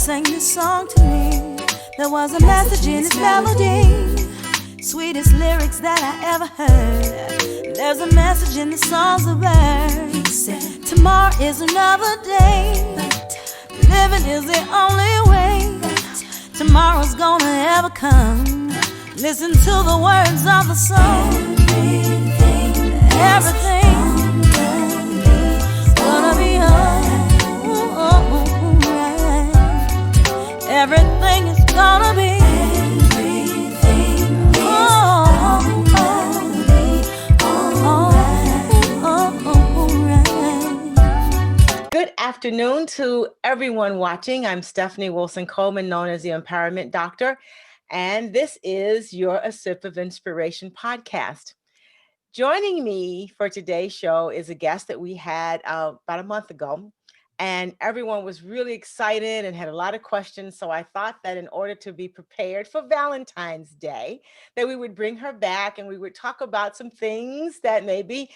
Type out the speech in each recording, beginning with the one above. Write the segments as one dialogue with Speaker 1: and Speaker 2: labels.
Speaker 1: sang this song to me. There was a message in its melody, sweetest lyrics that I ever heard. There's a message in the songs of birds. He said, tomorrow is another day, living is the only way tomorrow's gonna ever come. Listen to the words of the song. Everything's gonna be alright. Everything is gonna be alright.
Speaker 2: Good afternoon to everyone watching. I'm Stephanie Wilson-Coleman, known as the Empowerment Doctor, and this is your A Sip of Inspiration podcast. Joining me for today's show is a guest that we had about a month ago, and everyone was really excited and had a lot of questions. So I thought that in order to be prepared for Valentine's Day, that we would bring her back and we would talk about some things that maybe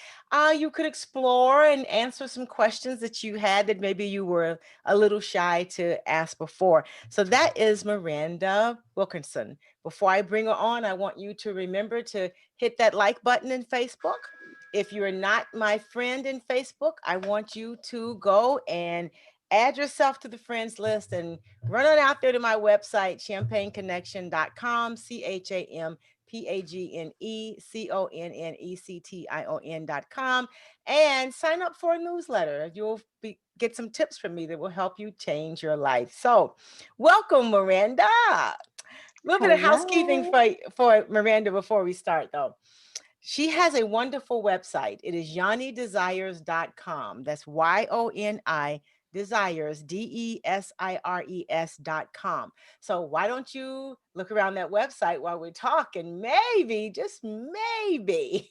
Speaker 2: you could explore and answer some questions that you had that maybe you were a little shy to ask before. So that is Miranda Wilkerson. Before I bring her on, I want you to remember to hit that like button in Facebook. If you're not my friend in Facebook, I want you to go and add yourself to the friends list and run on out there to my website, champagneconnection.com, ChampagneConnection.com, and sign up for a newsletter. Get some tips from me that will help you change your life. So, welcome, Miranda. A little bit of housekeeping for Miranda before we start, though. She has a wonderful website. It is YoniDesires.com. That's YONI Desires, DESIRES.com. So why don't you look around that website while we talk, and maybe, just maybe,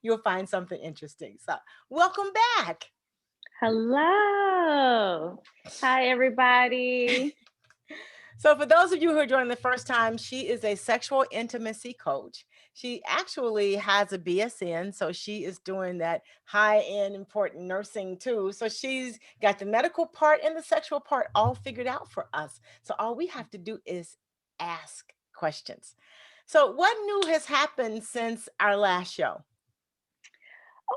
Speaker 2: you'll find something interesting. So welcome back.
Speaker 3: Hello. Hi, everybody.
Speaker 2: So for those of you who are joining the first time, she is a sexual intimacy coach. She actually has a BSN, so she is doing that high-end important nursing too. So she's got the medical part and the sexual part all figured out for us. So all we have to do is ask questions. So what new has happened since our last show?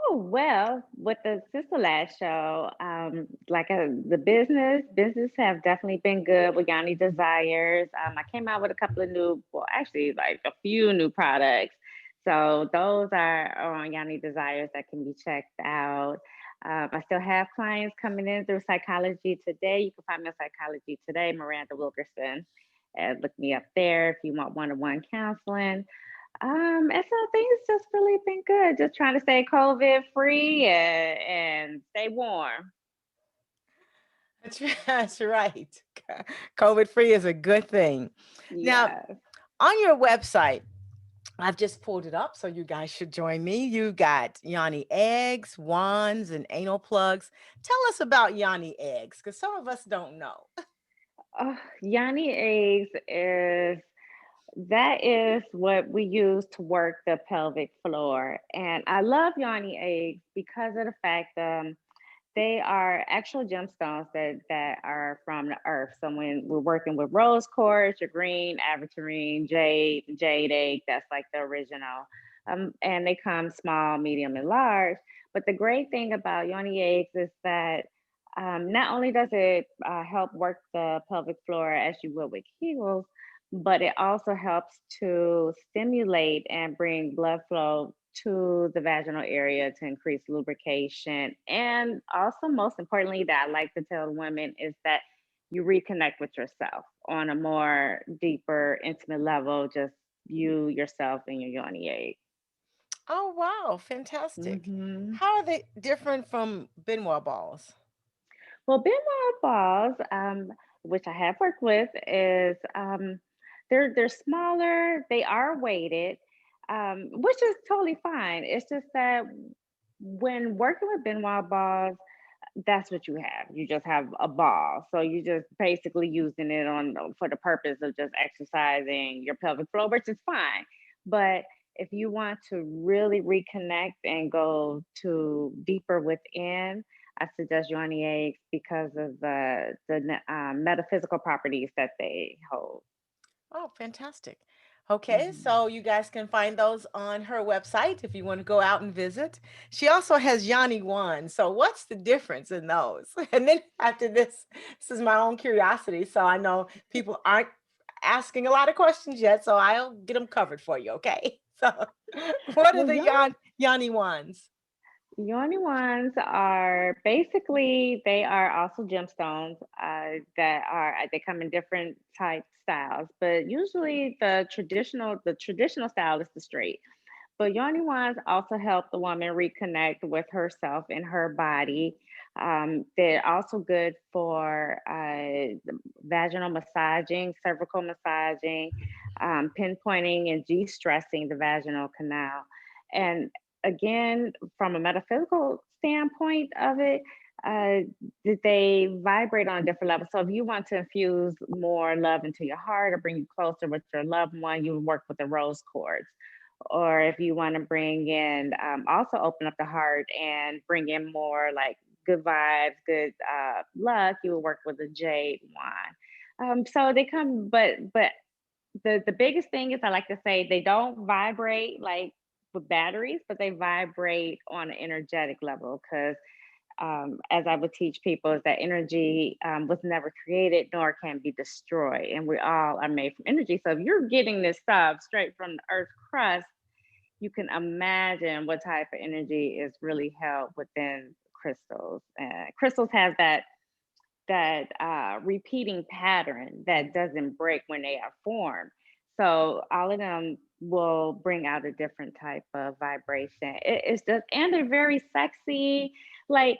Speaker 3: Oh, well, since the last show, the business have definitely been good with Yoni Desires. I came out with a couple of like a few new products. So those are on Yoni Desires that can be checked out. I still have clients coming in through Psychology Today. You can find me on Psychology Today, Miranda Wilkerson. Look me up there if you want one-on-one counseling. And so things just really been good. Just trying to stay COVID free and stay warm.
Speaker 2: That's right. COVID free is a good thing. Now,
Speaker 3: Yes.
Speaker 2: on your website, I've just pulled it up, so you guys should join me. You got Yoni eggs, wands, and anal plugs. Tell us about Yoni eggs, because some of us don't know.
Speaker 3: Yoni eggs is what we use to work the pelvic floor. And I love Yoni eggs because of the fact they are actual gemstones that are from the earth. So when we're working with rose quartz, your green, aventurine, jade egg, that's like the original. And they come small, medium, and large. But the great thing about Yoni eggs is that not only does it help work the pelvic floor as you would with Kegels, but it also helps to stimulate and bring blood flow to the vaginal area to increase lubrication. And also, most importantly, that I like to tell women is that you reconnect with yourself on a more deeper, intimate level, just you, yourself, and your yoni egg.
Speaker 2: Oh, wow. Fantastic.
Speaker 3: Mm-hmm.
Speaker 2: How are they different from Benoit balls?
Speaker 3: Well, Benoit balls, which I have worked with, is they're smaller. They are weighted, which is totally fine. It's just that when working with Benoit balls, that's what you have. You just have a ball, so you just basically using it on for the purpose of just exercising your pelvic floor, which is fine. But if you want to really reconnect and go to deeper within, I suggest yoni eggs because of the metaphysical properties that they hold.
Speaker 2: Oh, fantastic. Okay,
Speaker 3: Mhm.
Speaker 2: so you guys can find those on her website if you want to go out and visit. She also has Yanni One. So what's the difference in those? And then after this is my own curiosity. So I know people aren't asking a lot of questions yet, so I'll get them covered for you. Okay. So what are
Speaker 3: Well,
Speaker 2: the Yanni Ones?
Speaker 3: Yoni ones are basically they are also gemstones that are they come in different type styles, but usually the traditional style is the straight. But yoni ones also help the woman reconnect with herself and her body. They're also good for vaginal massaging, cervical massaging, pinpointing and de-stressing the vaginal canal. And again, from a metaphysical standpoint of it, uh, that they vibrate on a different level. So if you want to infuse more love into your heart or bring you closer with your loved one, you work with the rose quartz. Or if you want to bring in, also open up the heart and bring in more like good vibes, good luck, you will work with a jade wand. So they come, but the biggest thing is I like to say they don't vibrate like with batteries, but they vibrate on an energetic level because as I would teach people, is that energy was never created nor can be destroyed, and we all are made from energy. So if you're getting this stuff straight from the earth's crust, you can imagine what type of energy is really held within crystals. Crystals have that repeating pattern that doesn't break when they are formed. So all of them will bring out a different type of vibration. It's just, and they're very sexy. Like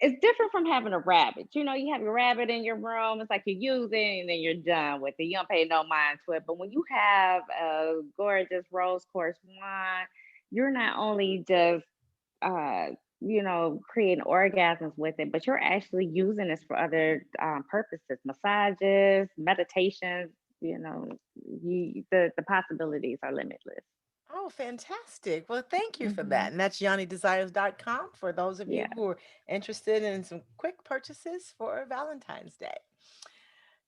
Speaker 3: it's different from having a rabbit. You know, you have your rabbit in your room. It's like you use it and then you're done with it. You don't pay no mind to it. But when you have a gorgeous rose quartz wand, you're not only just uh, creating orgasms with it, but you're actually using this for other purposes, massages, meditations. You know, the possibilities are limitless.
Speaker 2: Oh, fantastic. Well, thank you for that.
Speaker 3: Hmm.
Speaker 2: And that's YoniDesires.com for those of you
Speaker 3: Yeah.
Speaker 2: who are interested in some quick purchases for Valentine's Day.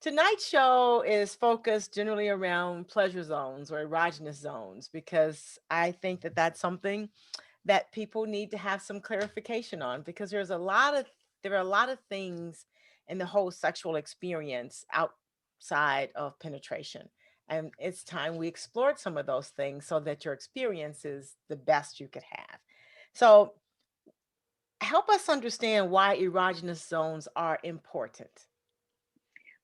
Speaker 2: Tonight's show is focused generally around pleasure zones or erogenous zones because I think that that's something that people need to have some clarification on because there are a lot of things in the whole sexual experience outside of penetration. And it's time we explored some of those things so that your experience is the best you could have. So, help us understand why erogenous zones are important.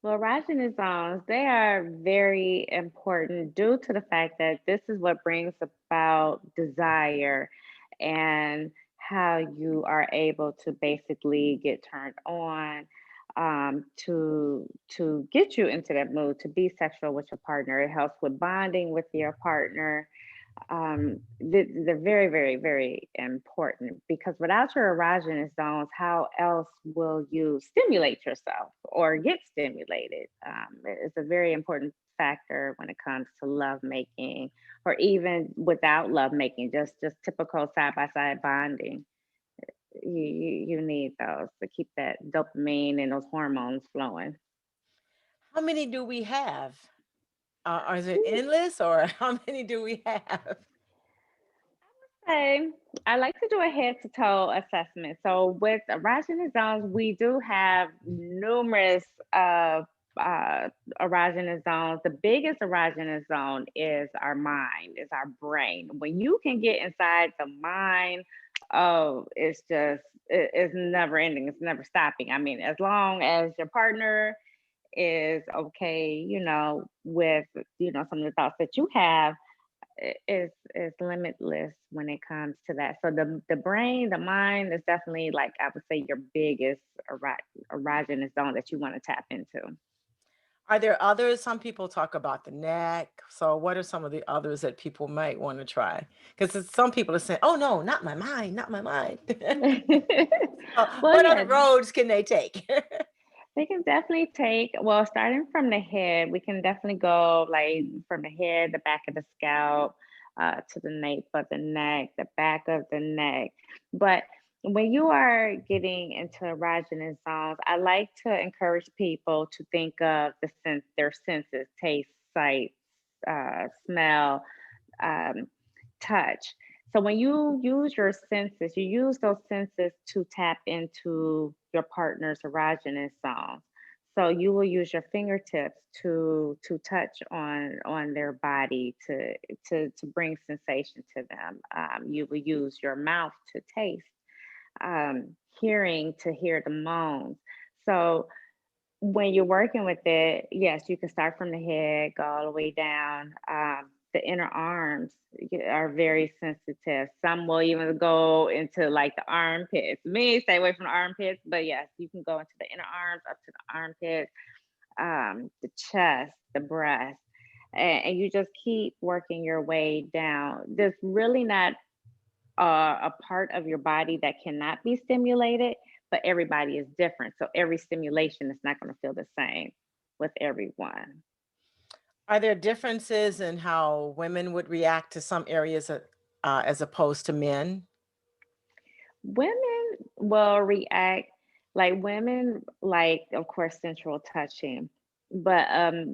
Speaker 3: Well, erogenous zones, they are very important due to the fact that this is what brings about desire and how you are able to basically get turned on to get you into that mood to be sexual with your partner. It helps with bonding with your partner. They're very, very, very important because without your erogenous zones, how else will you stimulate yourself or get stimulated? It's a very important factor when it comes to love making, or even without love making, just typical side by side bonding. You need those to keep that dopamine and those hormones flowing.
Speaker 2: How many do we have? Is it endless or how many do we have?
Speaker 3: Hey, I like to do a head to toe assessment. So with erogenous zones, we do have numerous uh, erogenous zones. The biggest erogenous zone is our mind, is our brain. When you can get inside the mind, oh, it's never ending. It's never stopping. I mean, as long as your partner is okay, with some of the thoughts that you have is limitless when it comes to that. So the brain, the mind is definitely like I would say your biggest erogenous zone that you want to tap into.
Speaker 2: Are there others? Some people talk about the neck. So, what are some of the others that people might want to try? Because some people are saying, "Oh no, not my mind, not my mind." So,
Speaker 3: Well,
Speaker 2: what
Speaker 3: yeah,
Speaker 2: other roads can they take?
Speaker 3: they can definitely take, well, starting from the head, we can definitely go like from the head, the back of the scalp, to the nape of the neck, the back of the neck. But when you are getting into erogenous zones, I like to encourage people to think of their senses, taste, sight, smell, um, touch. So when you use your senses, you use those senses to tap into your partner's erogenous zones. So you will use your fingertips to touch on their body to bring sensation to them. You will use your mouth to taste, hearing to hear the moans. So when you're working with it, yes, you can start from the head, go all the way down. The inner arms are very sensitive. Some will even go into like the armpits. Me, stay away from the armpits, but yes, you can go into the inner arms up to the armpits, the chest, the breast, and you just keep working your way down. There's really not a part of your body that cannot be stimulated, but everybody is different. So every stimulation is not going to feel the same with everyone.
Speaker 2: Are there differences in how women would react to some areas as opposed to men?
Speaker 3: Women will react like women, like, of course, sensual touching. But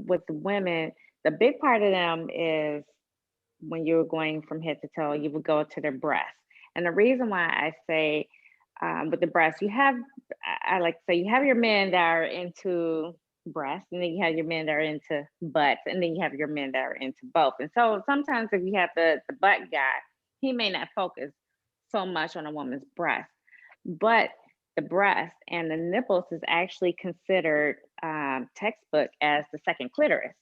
Speaker 3: with women, the big part of them is when you're going from head to toe, you would go to their breast. And the reason why I say with the breast, I like to say, you have your men that are into breasts, and then you have your men that are into butts, and then you have your men that are into both. And so sometimes if you have the butt guy, he may not focus so much on a woman's breast, but the breast and the nipples is actually considered textbook as the second clitoris.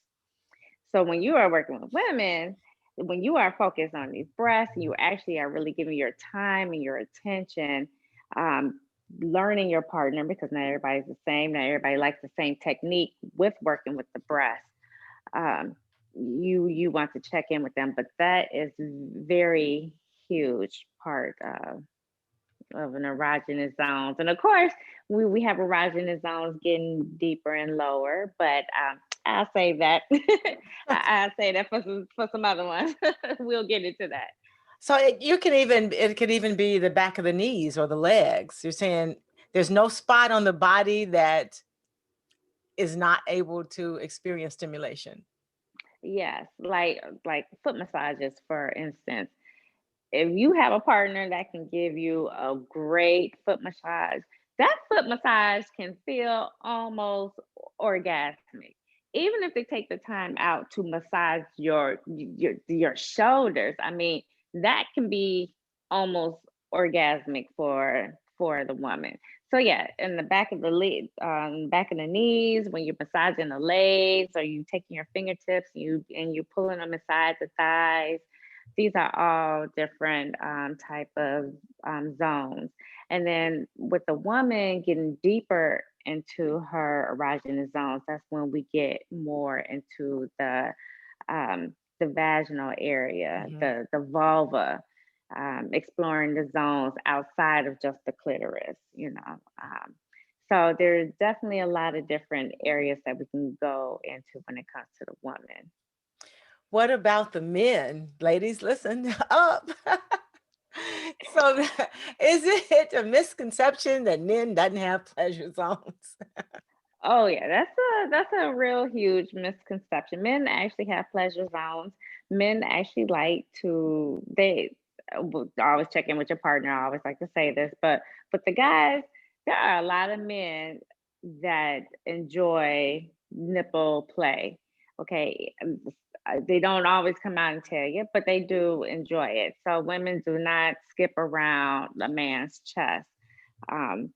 Speaker 3: So when you are working with women, when you are focused on these breasts, you actually are really giving your time and your attention, um, learning your partner because not everybody's the same. Not everybody likes the same technique with working with the breast. Um, you want to check in with them, but that is very huge part of an erogenous zones. And of course, we have erogenous zones getting deeper and lower, but I'll save that. I'll say that for some other ones. We'll get into that.
Speaker 2: So it could even be the back of the knees or the legs. You're saying there's no spot on the body that is not able to experience stimulation.
Speaker 3: Yes, like foot massages, for instance. If you have a partner that can give you a great foot massage, that foot massage can feel almost orgasmic. Even if they take the time out to massage your shoulders, I mean, that can be almost orgasmic for the woman. So yeah, in the back of the leg, back of the knees, when you're massaging the legs, or you taking your fingertips, you pulling them inside the thighs, these are all different type of zones. And then with the woman getting deeper into her erogenous zones, that's when we get more into the vaginal area,
Speaker 2: Mhm.
Speaker 3: the vulva, exploring the zones outside of just the clitoris, you know. So there's definitely a lot of different areas that we can go into when it comes to the woman.
Speaker 2: What about the men? Ladies, listen up. So is it a misconception that men doesn't have pleasure zones?
Speaker 3: Oh yeah, that's a real huge misconception. Men actually have pleasure zones. Men actually like to they well, always check in with your partner. I always like to say this, but the guys, there are a lot of men that enjoy nipple play. Okay, they don't always come out and tell you, but they do enjoy it. So women do not skip around a man's chest.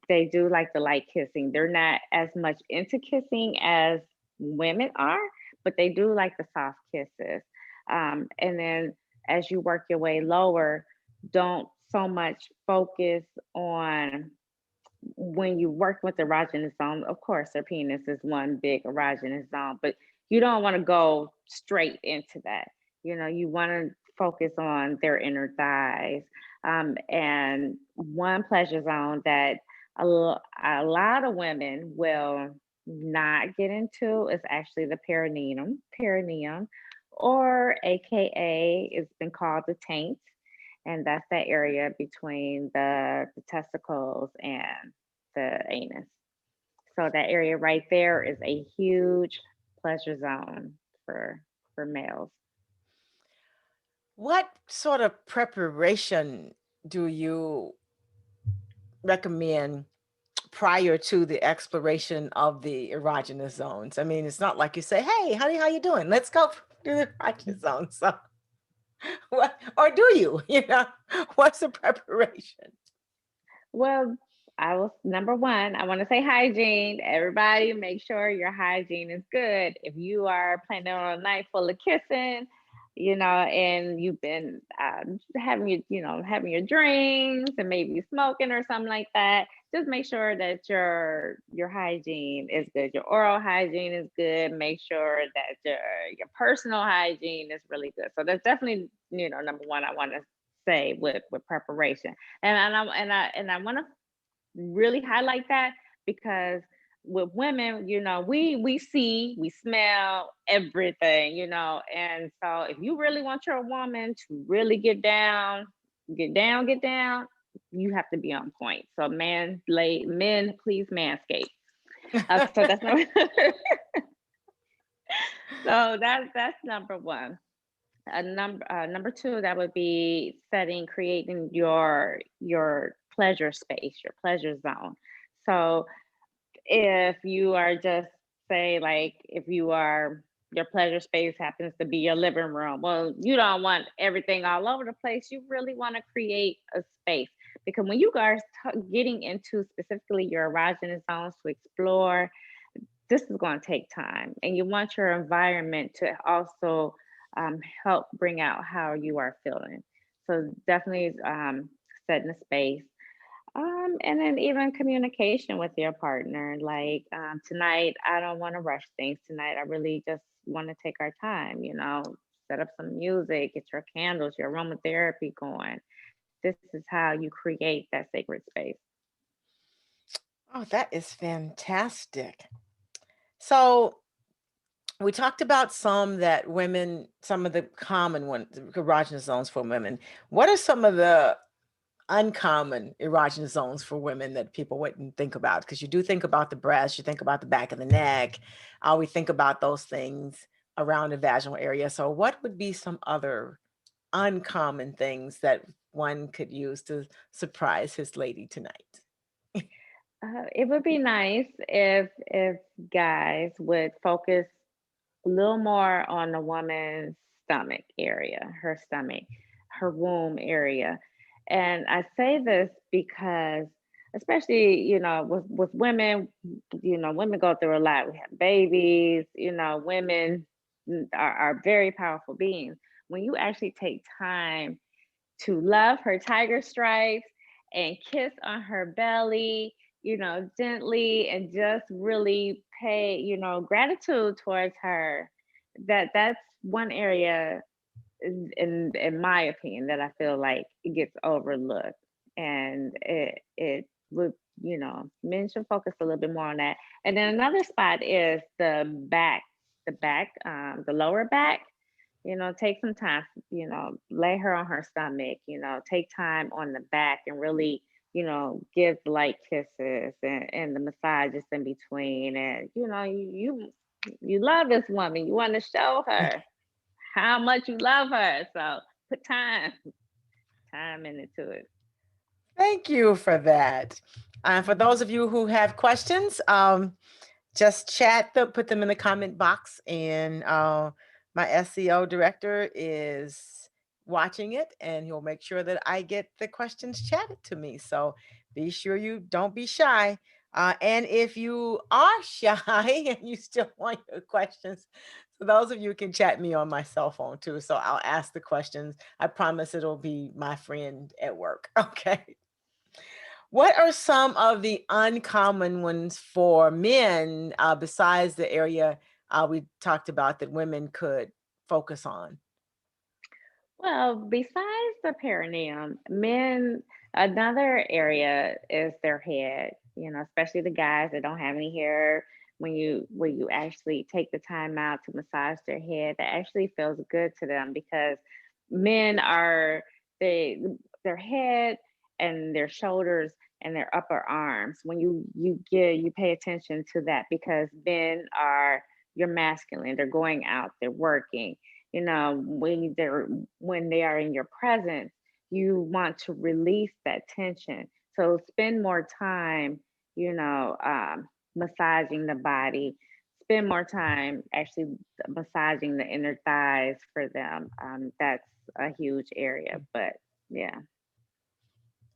Speaker 3: They do like the light kissing. They're not as much into kissing as women are, but they do like the soft kisses. And then as you work your way lower, don't so much focus on when you work with the erogenous zone. Of course, their penis is one big erogenous zone, but you don't want to go straight into that. You know, you want to focus on their inner thighs. And one pleasure zone that a lot of women will not get into is actually the perineum, or AKA it's been called the taint. and that's that area between the testicles and the anus. So that area right there is a huge pleasure zone for males.
Speaker 2: What sort of preparation do you recommend prior to the exploration of the erogenous zones? I mean, it's not like you say, "Hey, honey, how you doing? Let's go to the erogenous zone." So, what, or do you? You know, what's the preparation?
Speaker 3: Well, I was number one. I want to say hygiene. Everybody, make sure your hygiene is good. If you are planning on a night full of kissing, and you've been having having your drinks and maybe smoking or something like that, just make sure that your hygiene is good. Your oral hygiene is good. Make sure that your personal hygiene is really good. So that's definitely number one. I want to say with preparation. And I want to really highlight that because with women, we see, we smell everything, and so if you really want your woman to really get down, you have to be on point. So men, please manscape. So that's number so that's number one. Number two, that would be creating your pleasure space, your pleasure zone. So if you are just say like if you are your pleasure space happens to be your living room, well, you don't want everything all over the place. You really want to create a space because when you guys getting into specifically your erogenous zones to explore, this is going to take time, and you want your environment to also help bring out how you are feeling. So definitely setting a space, and then even communication with your partner. Like tonight, I don't want to rush things tonight. I really just want to take our time. Set up some music, get your candles, your aromatherapy going. This is how you create that sacred space.
Speaker 2: Oh, that is fantastic. So, we talked about some of the common ones, erogenous zones for women. What are some of the uncommon erogenous zones for women that people wouldn't think about? Because you do think about the breast, you think about the back of the neck. We think about those things around the vaginal area. So, what would be some other uncommon things that one could use to surprise his lady tonight?
Speaker 3: It would be nice if guys would focus a little more on the woman's stomach area, her stomach, her womb area. And I say this because, especially, with women, women go through a lot. We have babies, women are very powerful beings. When you actually take time to love her tiger stripes and kiss on her belly, gently, and just really pay, gratitude towards her. That's one area in my opinion that I feel like it gets overlooked. And it would, men should focus a little bit more on that. And then another spot is the lower back. Take some time, lay her on her stomach, take time on the back and really, give light kisses and the massages in between. And, you love this woman. You want to show her how much you love her. So put time into it.
Speaker 2: Thank you for that. For those of you who have questions, just put them in the comment box, and my SEO director is watching it, and he'll make sure that I get the questions chatted to me. So be sure you don't be shy. And if you are shy and you still want your questions, so those of you can chat me on my cell phone too. So I'll ask the questions. I promise it'll be my friend at work. Okay. What are some of the uncommon ones for men besides the area we talked about that women could focus on?
Speaker 3: Well, besides the perineum, men, another area is their head, especially the guys that don't have any hair. When you actually take the time out to massage their head, that actually feels good to them because men are they their head and their shoulders and their upper arms. When you pay attention to that, because men are you're masculine. They're going out, they're working. When they are in your presence, you want to release that tension. So spend more time, you know, massaging the body. Spend more time actually massaging the inner thighs for them. That's a huge area, but yeah.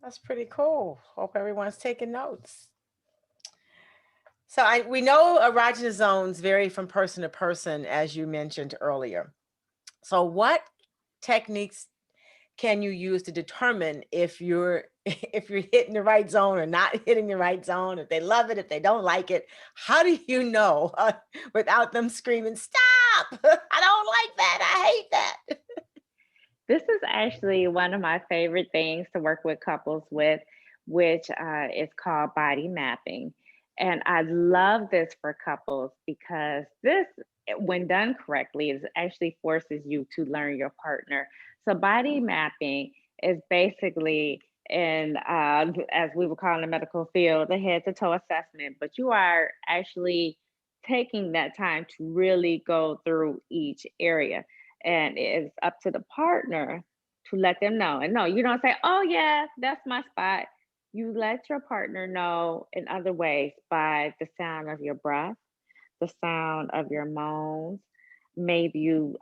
Speaker 2: That's pretty cool. Hope everyone's taking notes. So we know erogenous zones vary from person to person, as you mentioned earlier. So what techniques can you use to determine if you're if you're hitting the right zone or not hitting the right zone, if they love it, if they don't like it? How do you know without them screaming, "Stop! I don't like that. I hate that."
Speaker 3: This is actually one of my favorite things to work with couples with, which is called body mapping. And I love this for couples because this, when done correctly, is actually forces you to learn your partner. So body mapping is basically in, as we would call in the medical field, the head to toe assessment, but you are actually taking that time to really go through each area, and it's up to the partner to let them know. And no, you don't say, "Oh yeah, that's my spot." You let your partner know in other ways, by the sound of your breath, the sound of your moans. Maybe you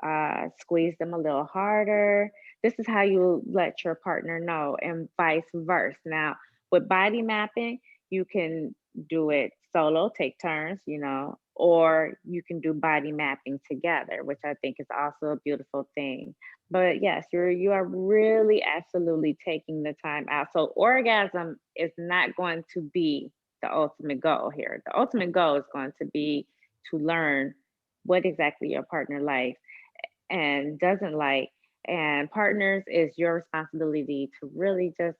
Speaker 3: squeeze them a little harder. This is how you let your partner know, and vice versa. Now, with body mapping, you can do it solo, take turns, or you can do body mapping together, which I think is also a beautiful thing. But yes, you are really absolutely taking the time out. So orgasm is not going to be the ultimate goal here. The ultimate goal is going to be to learn what exactly your partner likes and doesn't like. And partners, is your responsibility to really just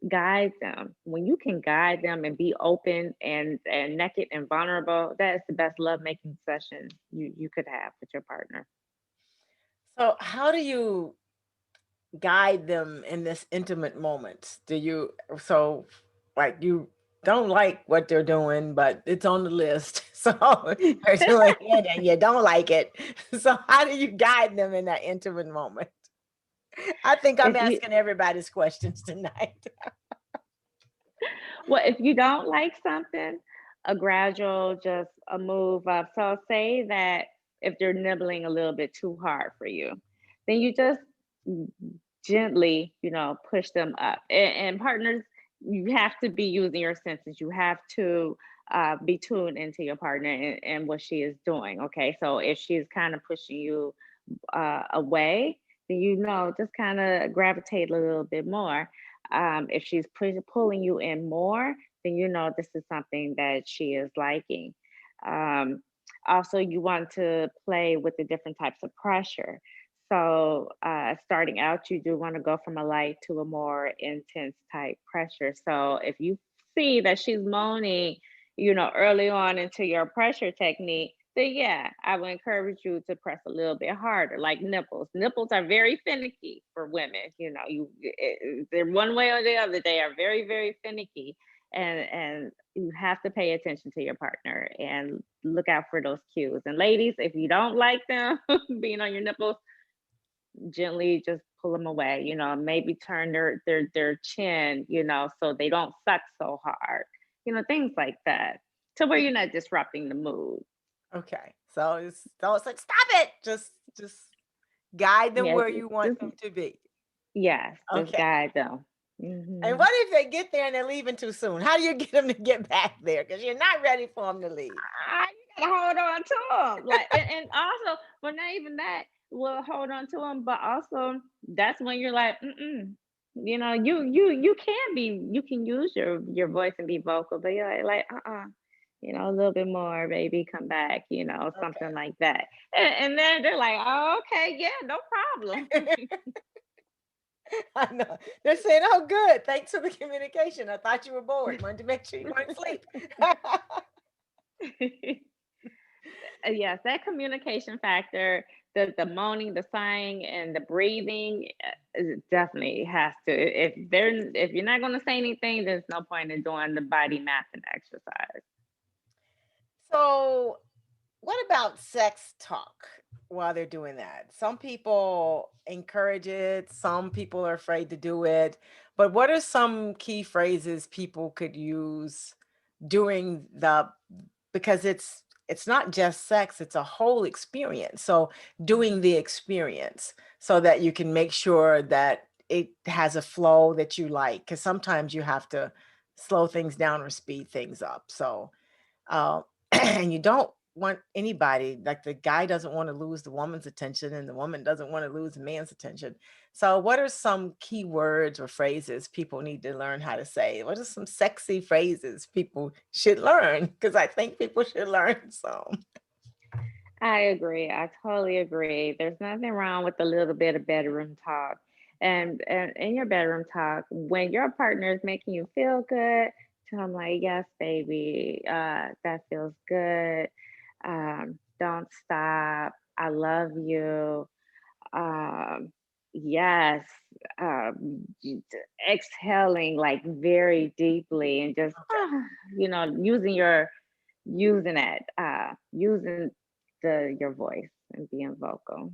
Speaker 3: guide them. When you can guide them and be open and naked and vulnerable, that is the best love making session you could have with your partner.
Speaker 2: So how do you guide them in this intimate moment? Do you so like you don't like what they're doing, but it's on the list. So they're doing it and you don't like it. So how do you guide them in that intimate moment? I think I'm
Speaker 3: if you
Speaker 2: asking everybody's questions tonight.
Speaker 3: Well, if you don't like something, a gradual, just a move up. So say that if they're nibbling a little bit too hard for you, then you just gently, push them up. And partners, you have to be using your senses. You have to be tuned into your partner and what she is doing. Okay. So if she's kind of pushing you away, then just kind of gravitate a little bit more. If she's pulling you in more, then this is something that she is liking. Um, Also, you want to play with the different types of pressure. So, starting out, you do want to go from a light to a more intense type pressure. So, if you see that she's moaning, early on into your pressure technique, then yeah, I would encourage you to press a little bit harder, like nipples. Nipples are very finicky for women. They're one way or the other. They are very, very finicky, and you have to pay attention to your partner and look out for those cues. And ladies, if you don't like them being on your nipples, gently just pull them away. Maybe turn their chin, so they don't suck so hard. Things like that, to where you're not disrupting the mood.
Speaker 2: Okay. So it's like stop it. Just guide them
Speaker 3: Yeah,
Speaker 2: where you want
Speaker 3: just
Speaker 2: them to be.
Speaker 3: yes, just
Speaker 2: Okay.
Speaker 3: guide them.
Speaker 2: And
Speaker 3: Hmm.
Speaker 2: what if they get there and they're leaving too soon? How do you get them to get back there? Because you're not ready for them to leave.
Speaker 3: You gotta hold on to them, like, and also, but not even that. Will hold on to them, but also that's when you're like, mm-mm. You can be, you can use your voice and be vocal, but you're like, a little bit more, baby, come back, something
Speaker 2: Okay.
Speaker 3: like that. And then they're like, "Oh, okay, yeah, no problem."
Speaker 2: I know. They're saying, "Oh, good. Thanks for the communication. I thought you were bored. Wanted to make sure you weren't asleep."
Speaker 3: Yes, that communication factor, the moaning, the sighing, and the breathing it definitely has to. If you're not going to say anything, there's no point in doing the body mapping exercise.
Speaker 2: So, what about sex talk while they're doing that? Some people encourage it, some people are afraid to do it. But what are some key phrases people could use during the, because it's not just sex, it's a whole experience. So doing the experience so that you can make sure that it has a flow that you like, because sometimes you have to slow things down or speed things up. So uh, and you don't want anybody, like the guy doesn't want to lose the woman's attention and the woman doesn't want to lose the man's attention. So what are some key words or phrases people need to learn how to say? What are some sexy phrases people should learn? Because I think people should learn some.
Speaker 3: I agree. I totally agree. There's nothing wrong with a little bit of bedroom talk. And in your bedroom talk, when your partner is making you feel good, tell them like, yes, baby, that feels good. Don't stop. I love you. Um, yes. Exhaling like very deeply and just,
Speaker 2: Okay.
Speaker 3: using it, using your voice and being vocal.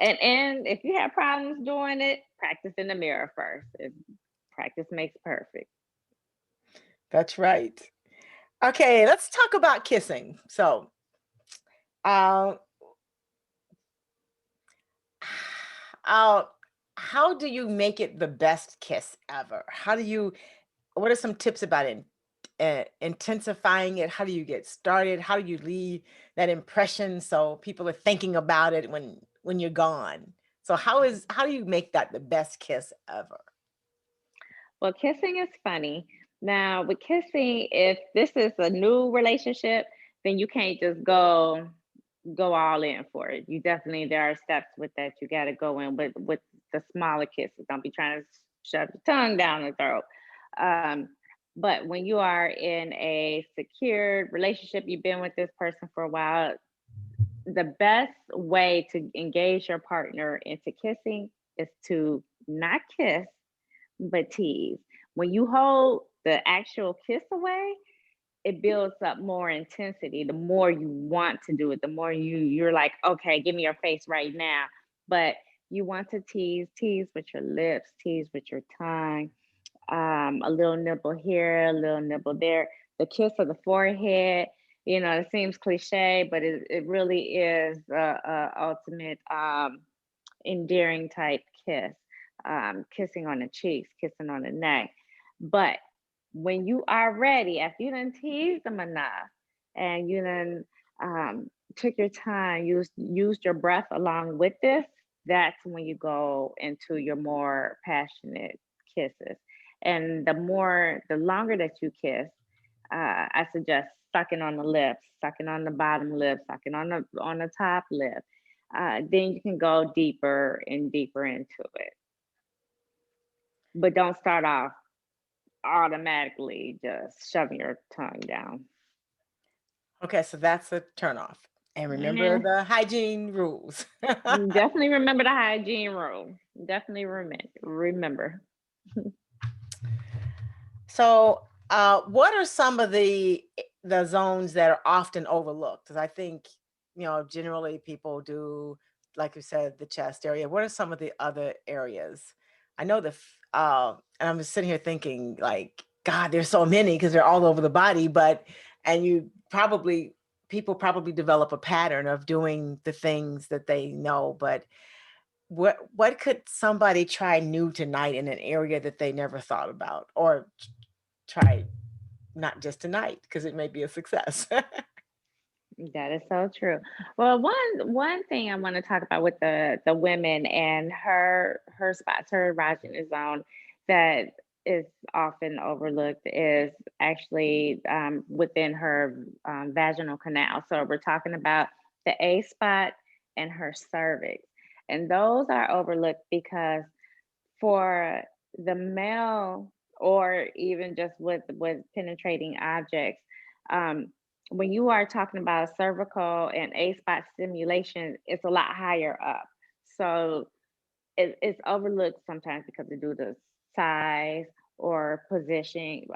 Speaker 3: And if you have problems doing it, practice in the mirror first. Practice makes perfect.
Speaker 2: That's right. Okay, let's talk about kissing. So, uh, uh, how do you make it the best kiss ever? What are some tips about it? Intensifying it? How do you get started? How do you leave that impression so people are thinking about it when you're gone? So how do you make that the best kiss ever?
Speaker 3: Well, kissing is funny. Now, with kissing, if this is a new relationship, then you can't just go all in for it. You definitely there are steps with that you got to go in with the smaller kisses. Don't be trying to shove your tongue down the throat. Um, but when you are in a secured relationship, you've been with this person for a while, the best way to engage your partner into kissing is to not kiss, but tease. When you hold the actual kiss away, it builds up more intensity. The more you want to do it, the more you're like, okay, give me your face right now. But you want to tease with your lips, tease with your tongue, a little nibble here, a little nibble there. The kiss of the forehead, it seems cliche, but it really is a ultimate endearing type kiss. Kissing on the cheeks, kissing on the neck. But when you are ready, after you done teased them enough and you done took your time, used your breath along with this, that's when you go into your more passionate kisses. And the longer that you kiss, I suggest sucking on the lips, sucking on the bottom lip, sucking on the top lip. Then you can go deeper and deeper into it. But don't start off automatically just shoving your tongue down.
Speaker 2: Okay, so that's a turn off. And remember
Speaker 3: Yeah.
Speaker 2: the hygiene rules.
Speaker 3: Definitely remember the hygiene rule. Definitely remember.
Speaker 2: So, what are some of the zones that are often overlooked? Because I think, generally people do, like you said, the chest area. What are some of the other areas? I know and I'm just sitting here thinking, like, God, there's so many because they're all over the body. And people probably develop a pattern of doing the things that they know. But what could somebody try new tonight in an area that they never thought about, or try not just tonight because it may be a success.
Speaker 3: That is so true. Well, one thing I want to talk about with the women and her spots, her erogenous zone that is often overlooked is actually within her vaginal canal. So we're talking about the A spot and her cervix, and those are overlooked because for the male or even just with penetrating objects. Um, when you are talking about cervical and A spot stimulation, it's a lot higher up. So it's overlooked sometimes because of due to size or positioning,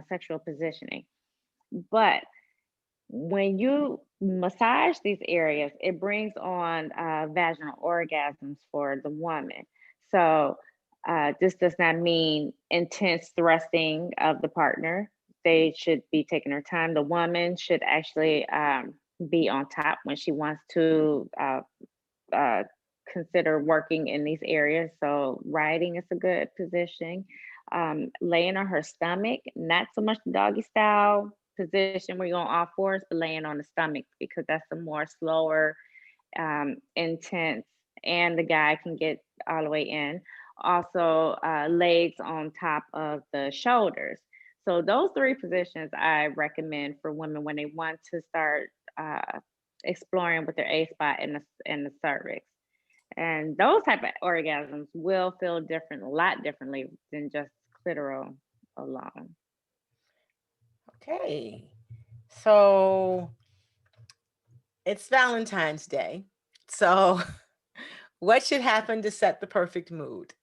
Speaker 3: sexual positioning. But when you massage these areas, it brings on vaginal orgasms for the woman. So this does not mean intense thrusting of the partner. They should be taking their time. The woman should actually be on top when she wants to uh, consider working in these areas. So riding is a good position. Laying on her stomach, not so much the doggy style position where you're on all fours, but laying on the stomach because that's a more slower, intense, and the guy can get all the way in. Also, legs on top of the shoulders. So those three positions I recommend for women when they want to start exploring with their A spot and the cervix. And those type of orgasms will feel different, a lot differently than just clitoral alone.
Speaker 2: Okay. So it's Valentine's Day. So what should happen to set the perfect mood?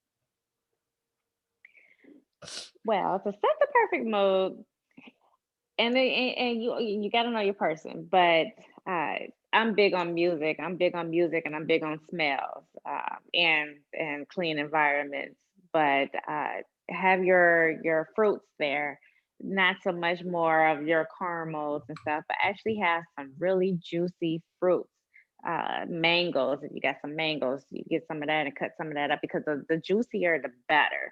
Speaker 3: Well, to set the perfect mood, and you got to know your person, but uh, I'm big on music. I'm big on music, and I'm big on smells and clean environments. But have your fruits there, not so much more of your caramels and stuff, but actually have some really juicy fruits. Mangoes, if you got some mangoes, you get some of that and cut some of that up because the juicier the better.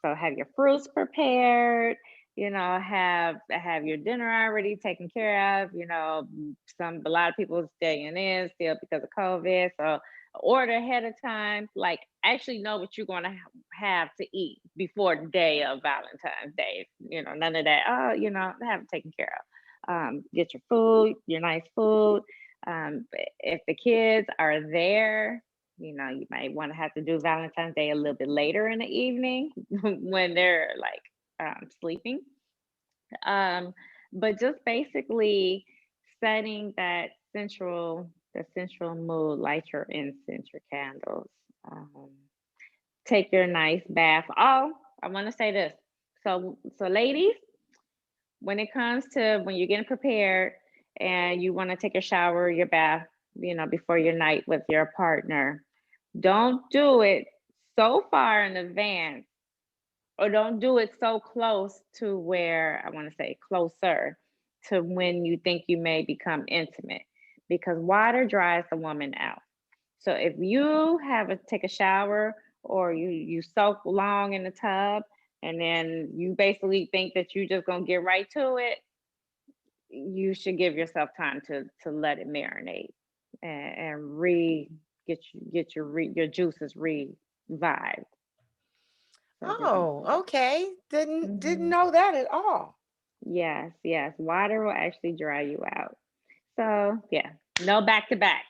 Speaker 3: So have your fruits prepared, have your dinner already taken care of. A lot of people staying in still because of COVID. So order ahead of time, like actually know what you're gonna have to eat before the day of Valentine's Day. None of that, have it taken care of. Get your food, your nice food. If the kids are there, you might want to have to do Valentine's Day a little bit later in the evening when they're like sleeping. Um, but just basically setting the central mood, light your incense, your candles, um, take your nice bath. Oh, I want to say this. So ladies, when it comes to when you're getting prepared and you want to take a shower, your bath, before your night with your partner, don't do it so far in advance or don't do it so close to where I want to say closer to when you think you may become intimate because water dries the woman out. So if you have a take a shower or you soak long in the tub and then you basically think that you're just gonna get right to it, you should give yourself time to let it marinate and get your juices revived. So different.
Speaker 2: Oh, okay. Didn't
Speaker 3: Hmm.
Speaker 2: know that at all.
Speaker 3: Yes, yes. Water will actually dry you out. So yeah, no back to back.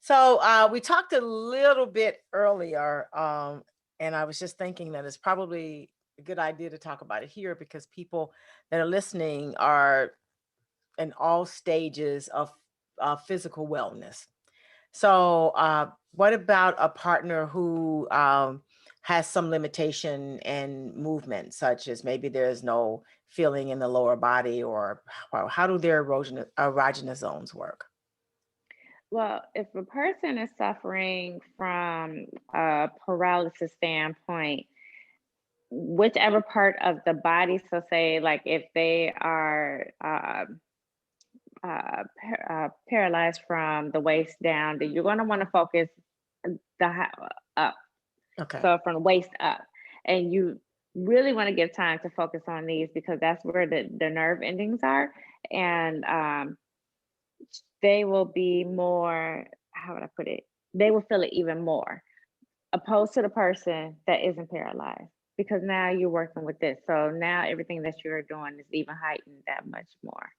Speaker 2: So we talked a little bit earlier, and I was just thinking that it's probably a good idea to talk about it here because people that are listening are in all stages of physical wellness. So, what about a partner who has some limitation in movement, such as maybe there's no feeling in the lower body, or how do their erogenous zones work?
Speaker 3: Well, if a person is suffering from a paralysis standpoint, whichever part of the body, so say like if they are paralyzed from the waist down, then you're going to want to focus up.
Speaker 2: Okay.
Speaker 3: So from the waist up, and you really want to give time to focus on these because that's where the nerve endings are, and they will be more. How would I put it? They will feel it even more, opposed to the person that isn't paralyzed. Because now you're working with this. So now everything that you're doing is even heightened that much more.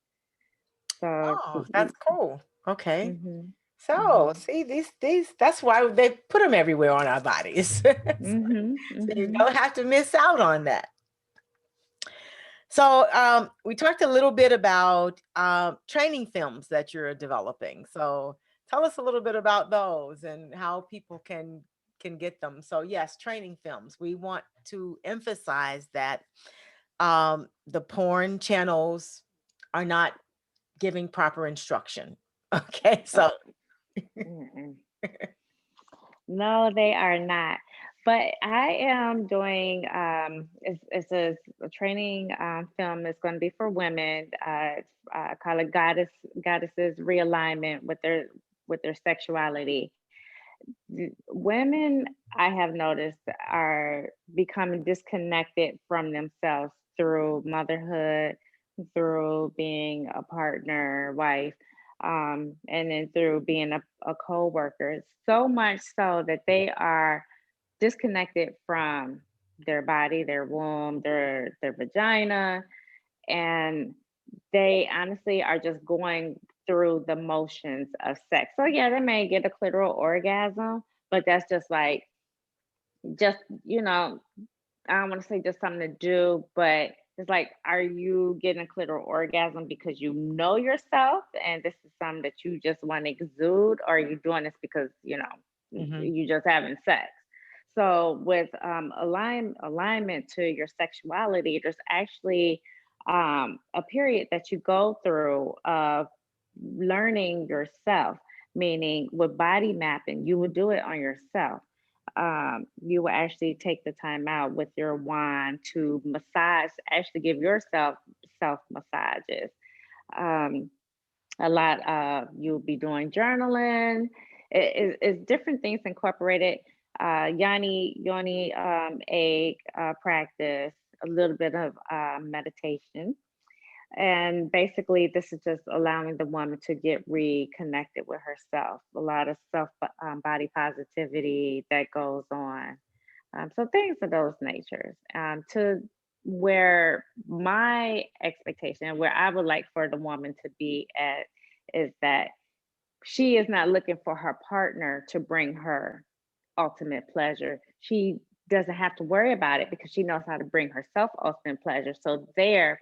Speaker 3: So,
Speaker 2: Oh, that's cool. Okay.
Speaker 3: mm-hmm,
Speaker 2: So,
Speaker 3: mm-hmm,
Speaker 2: see, these that's why they put them everywhere on our bodies. So
Speaker 3: mm-hmm,
Speaker 2: you
Speaker 3: mm-hmm.
Speaker 2: don't have to miss out on that. So we talked a little bit about training films that you're developing. So tell us a little bit about those and how people can get them. So yes, training films. We want to emphasize that the porn channels are not giving proper instruction. Okay, so
Speaker 3: Mm-mm. No, they are not. But I am doing a training film. It's going to be for women. I call it Goddesses Realignment with their sexuality. Women, I have noticed, are becoming disconnected from themselves through motherhood, through being a partner, wife, and then through being a co-worker. So much so that they are disconnected from their body, their womb, their vagina, and they honestly are just going through the motions of sex. So yeah, they may get a clitoral orgasm, but that's just like just I don't want to say just something to do, but it's like, are you getting a clitoral orgasm because you know yourself and this is something that you just want to exude, or are you doing this because
Speaker 2: mhm.
Speaker 3: you just having sex? So with alignment to your sexuality, there's actually a period that you go through of learning yourself, meaning with body mapping, you would do it on yourself. You will actually take the time out with your wand to massage, actually give yourself self massages. Um, a lot of you'll be doing journaling. It's different things incorporated. Yoni egg practice, a little bit of meditation, and basically, this is just allowing the woman to get reconnected with herself. A lot of self body positivity that goes on. So things of those natures. To where my expectation, where I would like for the woman to be at, is that she is not looking for her partner to bring her ultimate pleasure. She doesn't have to worry about it because she knows how to bring herself ultimate pleasure. So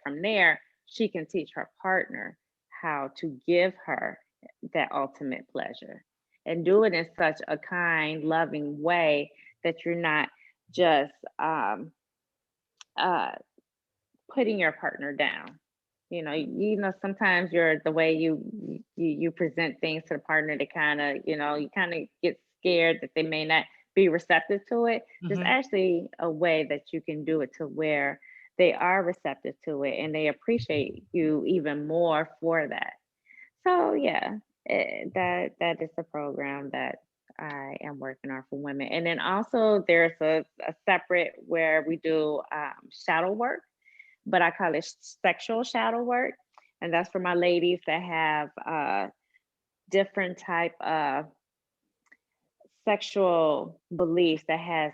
Speaker 3: from there, she can teach her partner how to give her that ultimate pleasure and do it in such a kind, loving way that you're not just uh, putting your partner down. Sometimes you're the way you present things to the partner to kind of, you kind of get scared that they may not be receptive to it. There's
Speaker 2: Mhm.
Speaker 3: actually a way that you can do it to where they are receptive to it and they appreciate you even more for that. So yeah, that is the program that I am working on for women. And then also there's a separate where we do shadow work, but I call it sexual shadow work. And that's for my ladies that have different type of sexual beliefs that has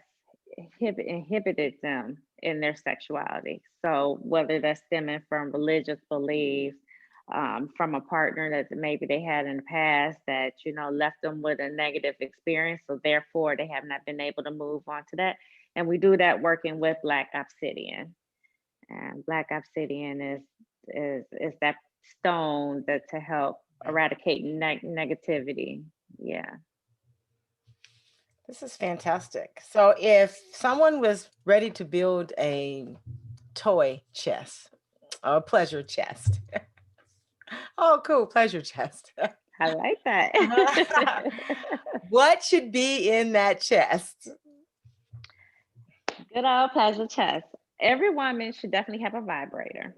Speaker 3: inhibited them in their sexuality. So whether that's stemming from religious beliefs, from a partner that maybe they had in the past that left them with a negative experience, so therefore they have not been able to move on to that. And we do that working with Black Obsidian. And Black Obsidian is that stone that to help eradicate negativity. Yeah.
Speaker 2: This is fantastic. So if someone was ready to build a toy chest, a pleasure chest. Oh, cool, pleasure chest.
Speaker 3: I like that.
Speaker 2: What should be in that chest?
Speaker 3: Good old pleasure chest. Every woman should definitely have a vibrator.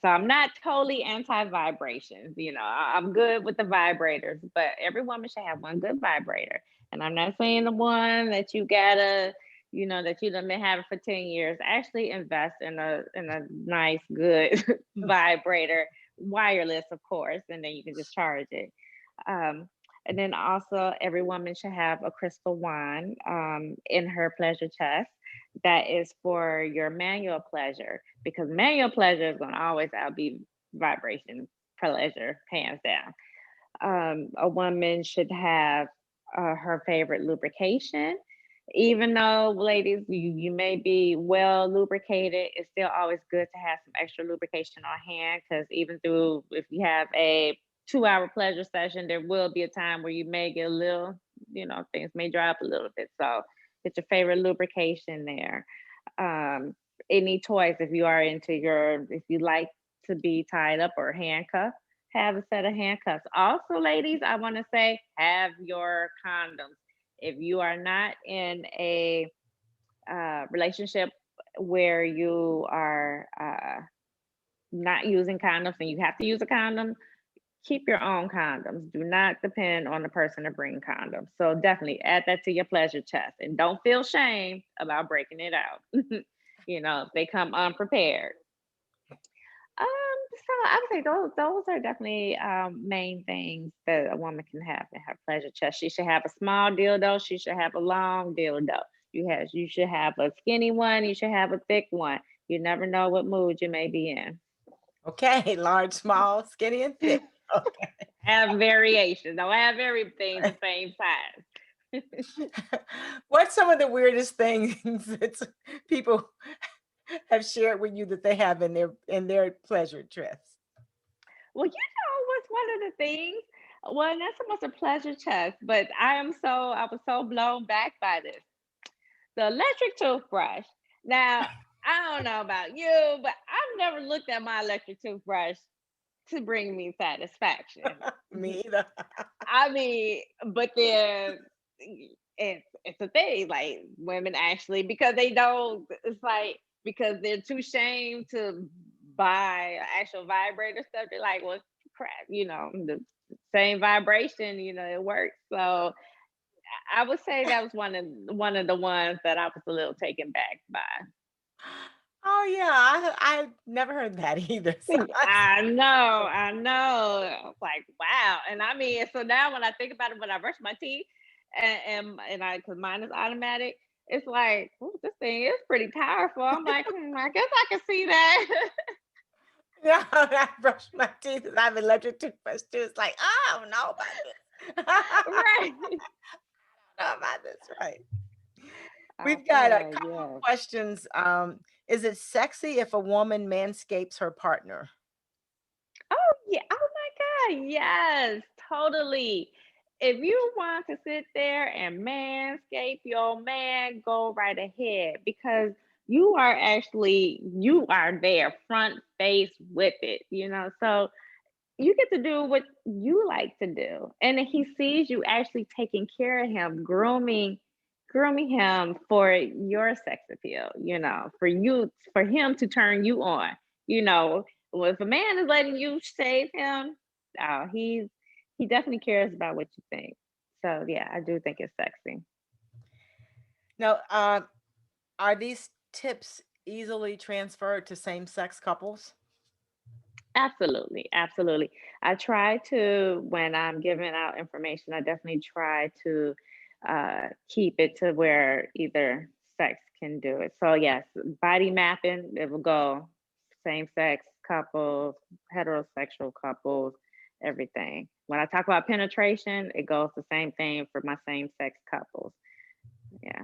Speaker 3: So I'm not totally anti vibrations. I'm good with the vibrators, but every woman should have one good vibrator. And I'm not saying the one that you gotta, that you done been having for 10 years. Actually invest in a nice, good vibrator, wireless, of course, and then you can just charge it. Um, and then also every woman should have a crystal wand in her pleasure chest that is for your manual pleasure, because manual pleasure is going to always outbe vibration pleasure, hands down. A woman should have her favorite lubrication. Even though, ladies, you may be well lubricated, it's still always good to have some extra lubrication on hand, because even through, if you have a 2 hour pleasure session, there will be a time where you may get a little, things may dry up a little bit. So get your favorite lubrication there. Um, any toys, if you are into if you like to be tied up or handcuffed, have a set of handcuffs. Also, ladies, I want to say have your condoms. If you are not in a relationship where you are not using condoms and you have to use a condom, keep your own condoms. Do not depend on the person to bring condoms. So definitely add that to your pleasure chest, and don't feel shame about breaking it out. If they come unprepared. So I would say those are definitely main things that a woman can have in her pleasure chest. She should have a small dildo. She should have a long dildo. You should have a skinny one. You should have a thick one. You never know what mood you may be in.
Speaker 2: Okay, large, small, skinny, and thick. Okay.
Speaker 3: Have variations. Don't have everything the same size.
Speaker 2: What's some of the weirdest things that people have shared with you that they have in their pleasure chest?
Speaker 3: Well, what's one of the things? Well, not so much a pleasure chest, but I was so blown back by this. The electric toothbrush. Now, I don't know about you, but I've never looked at my electric toothbrush to bring me satisfaction.
Speaker 2: Me either.
Speaker 3: I mean, but then it's a thing. Like, women actually, because they don't. It's like, because they're too ashamed to buy actual vibrator stuff. They're like, well, crap, the same vibration, it works. So I would say that was one of the ones that I was a little taken back by.
Speaker 2: Oh yeah, I never heard that either. So
Speaker 3: I know. It's like, wow. And I mean, so now when I think about it, when I brush my teeth, because mine is automatic, it's like, "Ooh, this thing is pretty powerful." I'm like, I guess I can see that.
Speaker 2: yeah, I brush my teeth and I have electric toothbrush too. It's like, I don't know about this. I
Speaker 3: Right.
Speaker 2: don't know about this, right?
Speaker 3: I
Speaker 2: We've
Speaker 3: feel
Speaker 2: got a
Speaker 3: that,
Speaker 2: couple of
Speaker 3: yes.
Speaker 2: questions. Is it sexy if a woman manscapes her partner?
Speaker 3: Oh yeah. Oh my God. Yes, totally. If you want to sit there and manscape your man, go right ahead, because you are there front face with it. So you get to do what you like to do. And if he sees you actually taking care of him, grooming him for your sex appeal, for him to turn you on. You know, well, if a man is letting you shave him, oh, he definitely cares about what you think. So yeah, I do think it's sexy.
Speaker 2: Now, are these tips easily transferred to same-sex couples?
Speaker 3: Absolutely, absolutely. I try to, when I'm giving out information, I definitely try to keep it to where either sex can do it. So yes, body mapping, it will go same sex couples, heterosexual couples, everything. When I talk about penetration, it goes the same thing for my same sex couples. Yeah.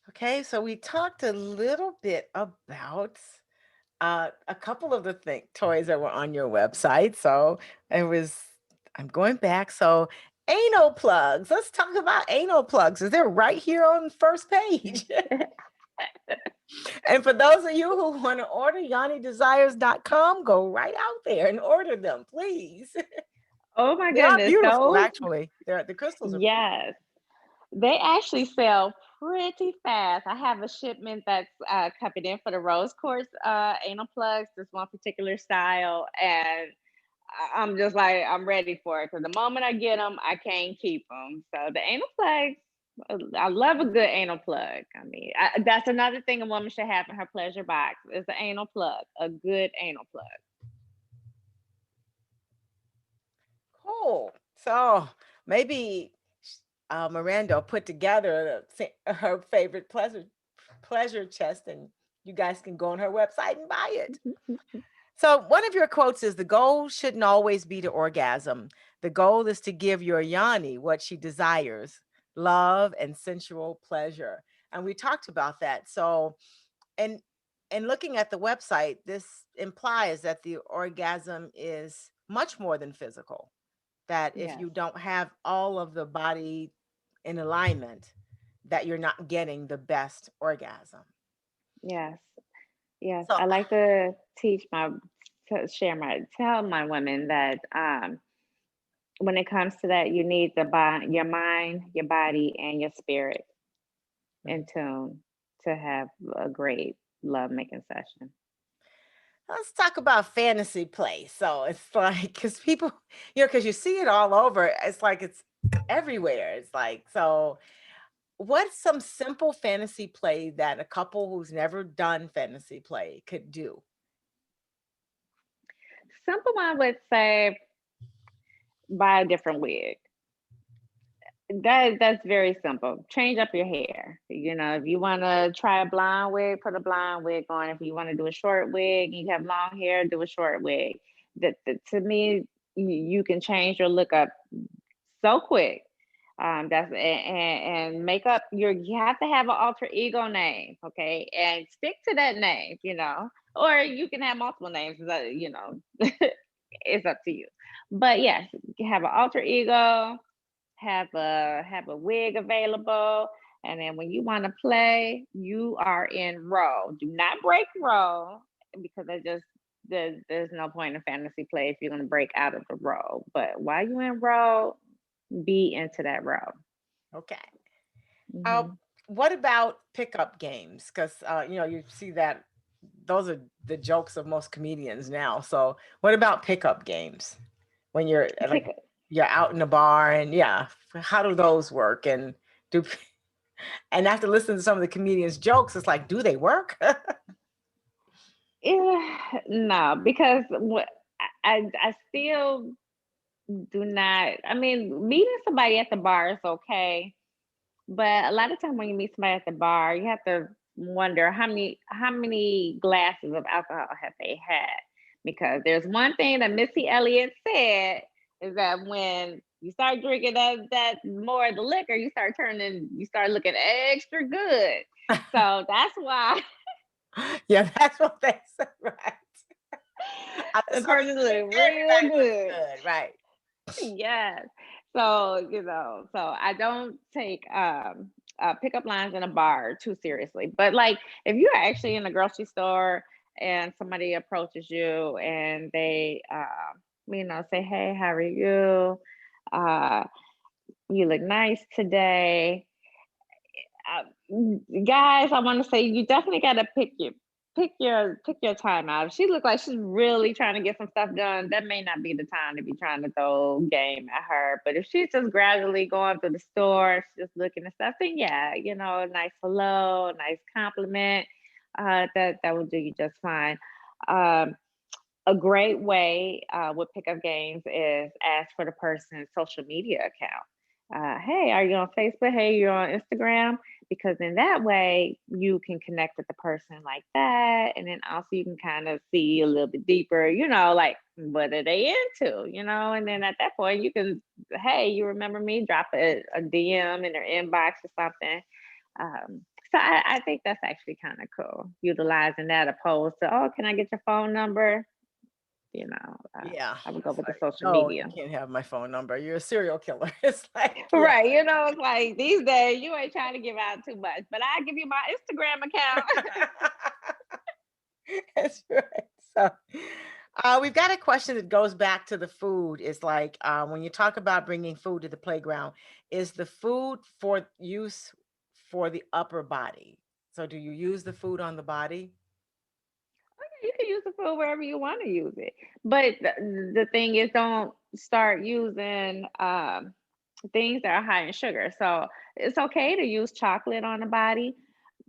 Speaker 2: Okay, so we talked a little bit about a couple of the toys that were on your website. So it was, I'm going back. So anal plugs. Let's talk about anal plugs. Is they're right here on the first page. And for those of you who want to order, YoniDesires.com, go right out there and order them, please.
Speaker 3: Oh my
Speaker 2: They are
Speaker 3: goodness,
Speaker 2: beautiful,
Speaker 3: those,
Speaker 2: actually. The crystals are
Speaker 3: yes. They actually sell pretty fast. I have a shipment that's coming in for the rose quartz anal plugs, this one particular style, and I'm just like, I'm ready for it, because the moment I get them, I can't keep them. So the anal plugs, I love a good anal plug. I mean, that's another thing a woman should have in her pleasure box is the anal plug, a good anal plug.
Speaker 2: cool. So maybe Miranda will put together her favorite pleasure chest, and you guys can go on her website and buy it. So one of your quotes is the goal shouldn't always be to orgasm. The goal is to give your Yoni what she desires, love and sensual pleasure. And we talked about that. So and and looking at the website, this implies that the orgasm is much more than physical. That if
Speaker 3: Yes,
Speaker 2: you don't have all of the body in alignment, that you're not getting the best orgasm.
Speaker 3: yes, yes.
Speaker 2: So
Speaker 3: I like to teach my, to share my, tell my women that when it comes to that, you need the your mind, your body, and your spirit in tune to have a great love making session.
Speaker 2: let's talk about fantasy play. So it's like, because people, because you see it all over. It's like it's everywhere. It's like, so what's some simple fantasy play that a couple who's never done fantasy play could do?
Speaker 3: Simple one would say buy a different wig. That's very simple. Change up your hair. You know, if you want to try a blonde wig, put a blonde wig on. If you want to do a short wig, you have long hair, do a short wig. That to me, you can change your look up so quick. That's and make up your. You have to have an alter ego name, okay, and stick to that name. You know, or you can have multiple names. You know, it's up to you. But yes, you have an alter ego, have a wig available, and then when you want to play, you are in row. Do not break row, because I just there's no point in fantasy play if you're going to break out of the row. But while you in row, be into that row.
Speaker 2: Okay. Uh,
Speaker 3: Hmm.
Speaker 2: what about pickup games? Because you see that those are the jokes of most comedians now. So what about pickup games? When you're like
Speaker 3: Pick
Speaker 2: you're out in a bar and yeah, how do those work? And do and after listening to some of the comedians' jokes, it's like, do they work?
Speaker 3: no, because I still do not. I mean, meeting somebody at the bar is okay. But a lot of time when you meet somebody at the bar, you have to wonder how many glasses of alcohol have they had? Because there's one thing that Missy Elliott said is that when you start drinking that more of the liquor, you start looking extra good. So that's why
Speaker 2: Yeah, that's what they said, right? I
Speaker 3: the
Speaker 2: just saw
Speaker 3: person
Speaker 2: you
Speaker 3: look
Speaker 2: drink,
Speaker 3: real
Speaker 2: everybody looks
Speaker 3: good.
Speaker 2: good, right?
Speaker 3: Yes. So, so I don't take pickup lines in a bar too seriously. But like if you're actually in a grocery store and somebody approaches you and they say, "Hey, how are you? Uh you look nice today." Guys, I want to say you definitely got to pick your time out. If she look like she's really trying to get some stuff done, that may not be the time to be trying to throw game at her. But if she's just gradually going through the store, she's just looking at stuff, then yeah, a nice hello, a nice compliment, that will do you just fine. Um, a great way with pickup games is ask for the person's social media account. Hey, are you on Facebook? Hey, you're on Instagram? Because in that way, you can connect with the person like that. And then also you can kind of see a little bit deeper, like what are they into, And then at that point, you can, hey, you remember me? Drop a DM in their inbox or something. So I think that's actually kind of cool, utilizing that opposed to, oh, can I get your phone number? you know, uh,
Speaker 2: Yeah.
Speaker 3: I would go
Speaker 2: It's
Speaker 3: with the
Speaker 2: like,
Speaker 3: social
Speaker 2: no, you
Speaker 3: media.
Speaker 2: can't have my phone number. You're a serial killer. It's like, yeah.
Speaker 3: Right. It's like these days you ain't trying to give out too much, but I give you my Instagram account.
Speaker 2: That's right. So, we've got a question that goes back to the food. It's like when you talk about bringing food to the playground, is the food for use for the upper body? So, do you use the food on the body?
Speaker 3: You can use the food wherever you want to use it. But the thing is, don't start using things that are high in sugar. So it's okay to use chocolate on the body,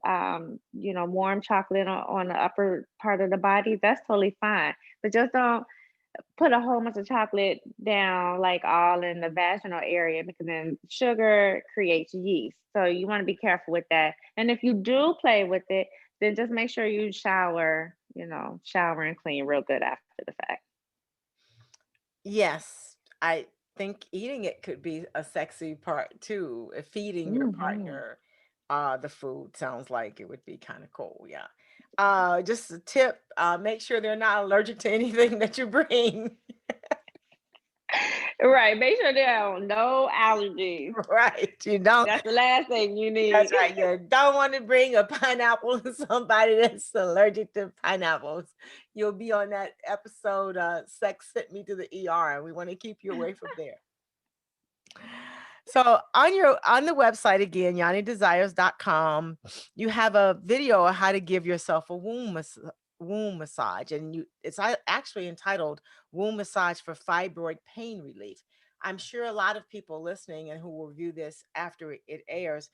Speaker 3: warm chocolate on the upper part of the body. That's totally fine. But just don't put a whole bunch of chocolate down like all in the vaginal area, because then sugar creates yeast. So you want to be careful with that. And if you do play with it, then just make sure you shower, shower and clean real good after the fact.
Speaker 2: Yes, I think eating it could be a sexy part too. Feeding your
Speaker 3: Hmm.
Speaker 2: partner the food sounds like it would be kind of cool. Yeah. Just a tip, make sure they're not allergic to anything that you bring.
Speaker 3: Right. Make sure there are no allergies.
Speaker 2: Right. You don't.
Speaker 3: That's the last thing you
Speaker 2: That's
Speaker 3: need.
Speaker 2: right. You don't want to bring a pineapple to somebody that's allergic to pineapples. You'll be on that episode, Sex Sent Me to the ER, and we want to keep you away from there. So on the website again, YoniDesires.com, you have a video of how to give yourself a womb massage, and it's actually entitled "Womb Massage for Fibroid Pain Relief." I'm sure a lot of people listening and who will view this after it airs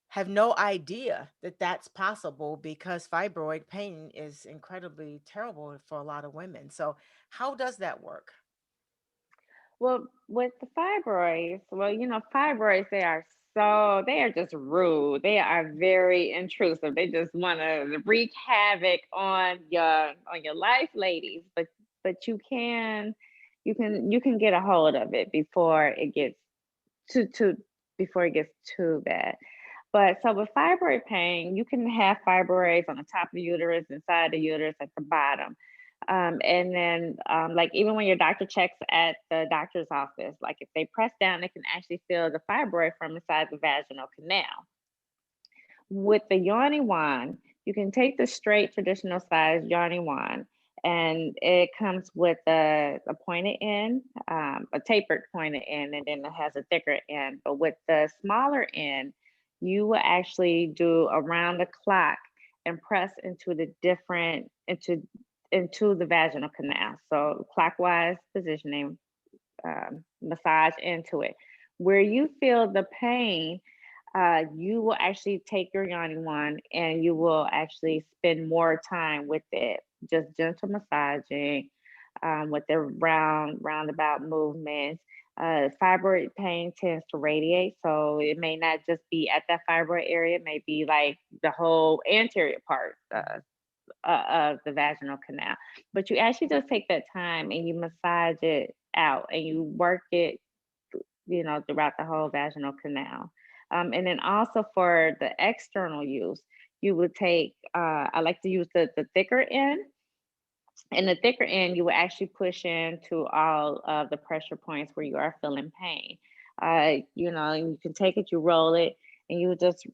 Speaker 2: have no idea that that's possible because fibroid pain is incredibly terrible for a lot of women. So, how does that work?
Speaker 3: Well, with the fibroids, fibroids, they are just rude. They are very intrusive. They just want to wreak havoc on your life, ladies. But you can get a hold of it too before it gets too bad. But so with fibroid pain, you can have fibroids on the top of the uterus, inside the uterus, at the bottom. And then, like, even when your doctor checks at the doctor's office, like if they press down, they can actually feel the fibroid from inside the vaginal canal. With the yoni wand, you can take the straight traditional size yoni wand, and it comes with a pointed end, a tapered pointed end, and then it has a thicker end. But with the smaller end, you will actually do around the clock and press into the vaginal canal. So clockwise positioning, massage into it. Where you feel the pain, you will actually take your yoni wand and you will actually spend more time with it, just gentle massaging, with the roundabout movements. Fibroid pain tends to radiate, so it may not just be at that fibroid area; it may be like the whole anterior part of the vaginal canal. But you actually just take that time and you massage it out and you work it, throughout the whole vaginal canal. And then also for the external use, you would take, I like to use the thicker end. And the thicker end, you will actually push into all of the pressure points where you are feeling pain. You can take it, you roll it, and you just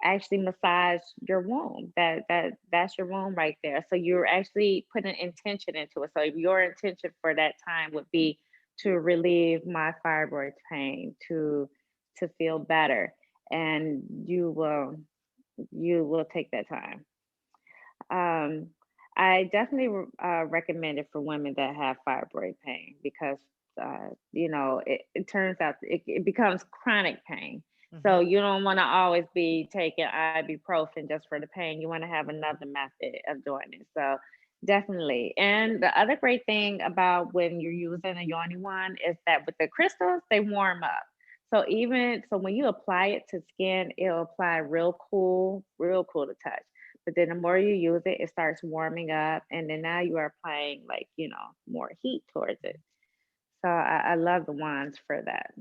Speaker 3: actually massage your womb. That's your womb right there. So you're actually putting intention into it. So your intention for that time would be to relieve my fibroid pain, to feel better, and you will take that time. Um, I definitely recommend it for women that have fibroid pain because, it turns out it becomes chronic pain. So
Speaker 2: Hmm.
Speaker 3: you don't want to always be taking ibuprofen just for the pain. You want to have another method of doing it. So definitely. And the other great thing about when you're using a yoni wand is that with the crystals, they warm up. So when you apply it to skin, it'll apply real cool to touch. But then the more you use it, it starts warming up, and then now you are applying, like, more heat towards it. So I love the wands for that.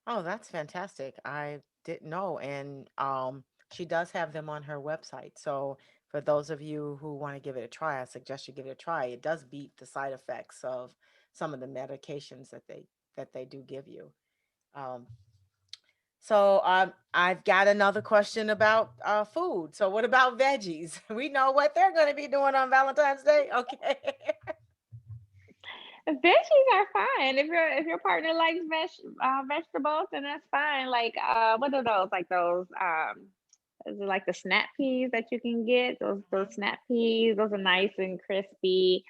Speaker 2: Oh, that's fantastic. I didn't know. And she does have them on her website. So for those of you who want to give it a try, I suggest you give it a try. It does beat the side effects of some of the medications that they do give you. Um, so I've got another question about food. So what about veggies? We know what they're going to be doing on Valentine's Day. Okay.
Speaker 3: Veggies are fine if your partner likes vegetables, then that's fine. Like, what are those? Like those, is it like the snap peas that you can get? Those snap peas, those are nice and crispy,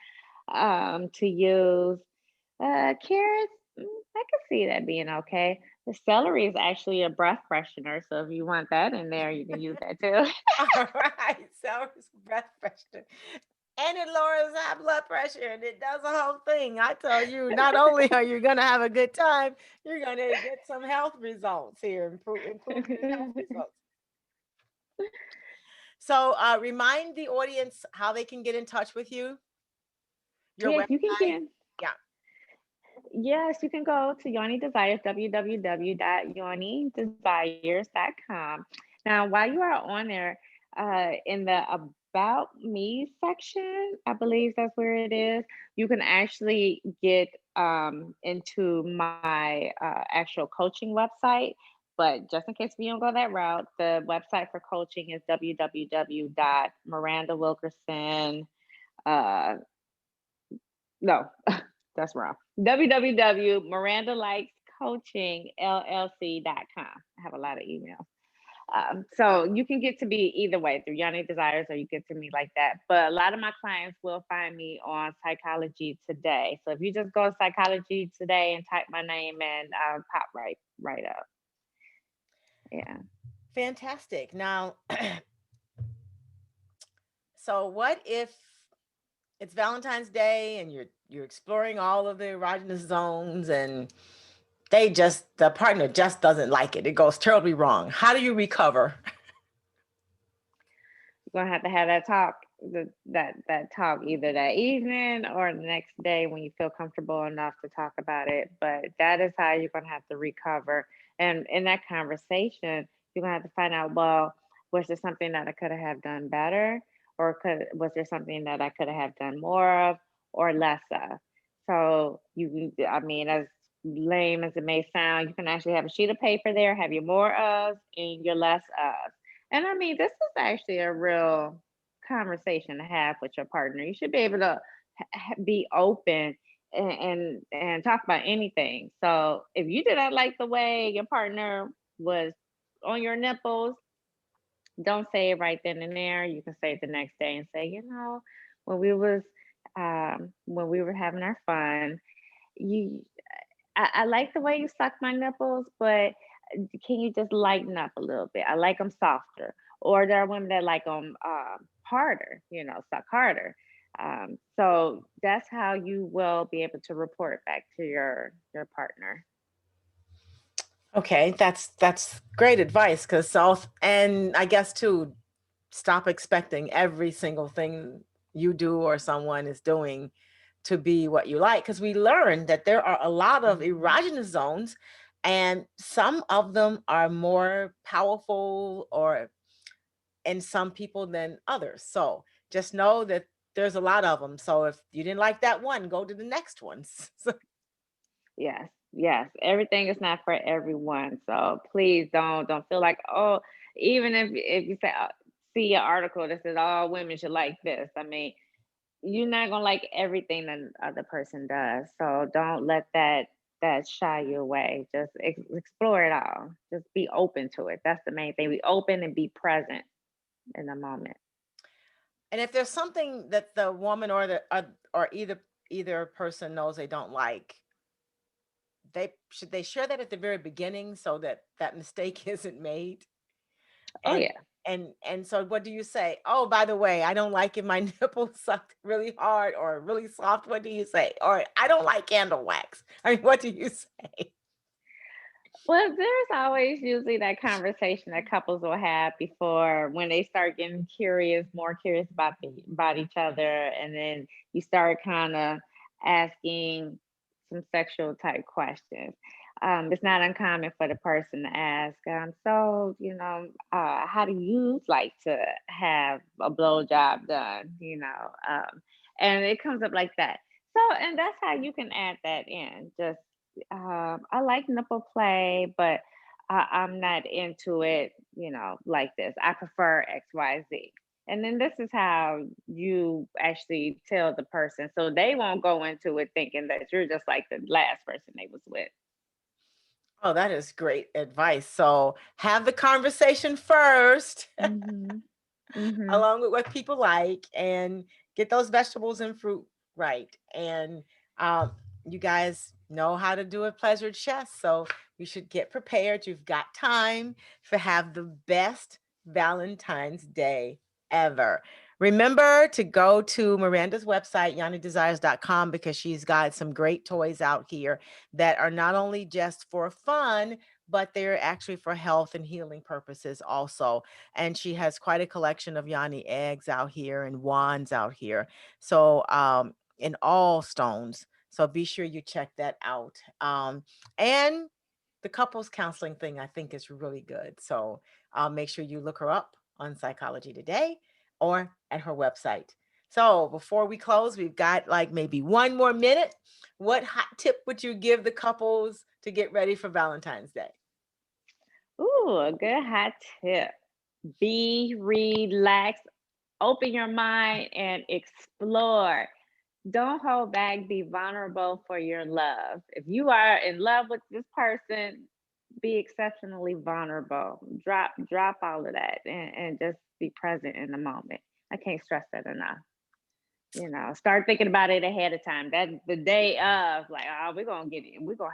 Speaker 3: to use. Carrots, I can see that being okay. The celery is actually a breath freshener, so if you want that in there, you can use that too.
Speaker 2: All right. So it's breath freshener. And it lowers high blood pressure and it does the whole thing. I tell you, not only are you going to have a good time, you're going to get some health results here, improvement in health results. So remind the audience how they can get in touch with you, your
Speaker 3: Yes, you can
Speaker 2: website.
Speaker 3: get.
Speaker 2: Yeah.
Speaker 3: Yes, you can go to Yoni Desires, www.yonidesires.com. Now, while you are on there, in the About Me section, I believe that's where it is, you can actually get into my actual coaching website. But just in case we don't go that route, the website for coaching is www.mirandawilkerson. Uh, no, that's wrong. www.mirandalikescoachingllc.com. I have a lot of emails. So you can get to me either way through Yoni Desires, or you get to me like that. But a lot of my clients will find me on Psychology Today. So if you just go to Psychology Today and type my name in, I'll pop right up. Yeah.
Speaker 2: Fantastic. Now, so what if it's Valentine's Day and you're exploring all of the erogenous zones and the partner just doesn't like it. It goes terribly wrong. How do you recover?
Speaker 3: You're gonna have that talk, that talk either that evening or the next day when you feel comfortable enough to talk about it. But that is how you're gonna have to recover. And in that conversation, you're gonna have to find out, well, was there something that I could have done better, or was there something that I could have done more of or less of? So I mean, as lame as it may sound, you can actually have a sheet of paper there, have your more of and your less of. And I mean, this is actually a real conversation to have with your partner. You should be able to be open and talk about anything. So if you did not like the way your partner was on your nipples, don't say it right then and there. You can say it the next day and say, when when we were having our fun, you I like the way you suck my nipples, but can you just lighten up a little bit? I like them softer. Or there are women that like them harder, suck harder. So that's how you will be able to report back to your partner.
Speaker 2: Okay, that's great advice because and I guess too, stop expecting every single thing you do or someone is doing to be what you like because we learned that there are a lot of
Speaker 3: Mhm.
Speaker 2: erogenous zones and some of them are more powerful or in some people than others. So just know that there's a lot of them. So if you didn't like that one, go to the next ones.
Speaker 3: Yes, yes. Everything is not for everyone. So please don't feel like, oh, even if you say see an article that says all women should like this. I mean, you're not gonna like everything that the other person does. So don't let that shy you away. Just explore it all. Just be open to it. That's the main thing. Be open and be present in the moment.
Speaker 2: And if there's something that the woman or either person knows they don't like, they share that at the very beginning so that that mistake isn't made.
Speaker 3: Oh
Speaker 2: And
Speaker 3: yeah.
Speaker 2: and so what do you say? Oh, by the way, I don't like if my nipples suck really hard or really soft. What do you say? Or I don't like candle wax. I mean, what do you say?
Speaker 3: Well, there's always usually that conversation that couples will have before when they start getting curious, more curious about each other, and then you start kind of asking some sexual type questions. It's not uncommon for the person to ask, so how do you like to have a blow job done? And it comes up like that. So, and that's how you can add that in. Just I like nipple play, but I'm not into it, like this. I prefer XYZ. And then this is how you actually tell the person so they won't go into it thinking that you're just like the last person they was with.
Speaker 2: Oh, that is great advice. So have the conversation first,
Speaker 3: Mm-hmm. Mm-hmm.
Speaker 2: along with what people like, and get those vegetables and fruit right. And um, you guys know how to do a pleasure chest, so you should get prepared. You've got time to have the best Valentine's Day ever. Remember to go to Miranda's website, yonidesires.com, because she's got some great toys out here that are not only just for fun, but they're actually for health and healing purposes also. And she has quite a collection of Yoni eggs out here and wands out here. So, in all stones. So be sure you check that out. And the couples counseling thing, I think, is really good. So make sure you look her up on Psychology Today or at her website. So before we close, we've got like maybe one more minute. What hot tip would you give the couples to get ready for Valentine's Day?
Speaker 3: Ooh, a good hot tip. Be relaxed, open your mind, and explore. Don't hold back. Be vulnerable for your love. If you are in love with this person, be exceptionally vulnerable. Drop all of that and just be present in the moment. I can't stress that enough. Start thinking about it ahead of time. That the day of, like, oh, we're gonna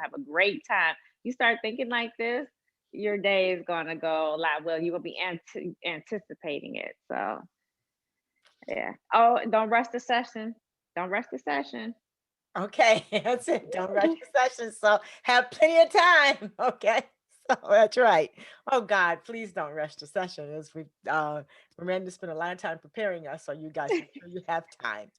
Speaker 3: have a great time. You start thinking like this, your day is gonna go a lot well. You're gonna be anticipating it. So yeah. Oh, don't rush the session. Don't rush the session.
Speaker 2: Okay, that's it. Don't rush the session. So have plenty of time. Okay. So that's right. Oh God, please don't rush the session. As we Miranda spent a lot of time preparing us, so you guys make sure you have time.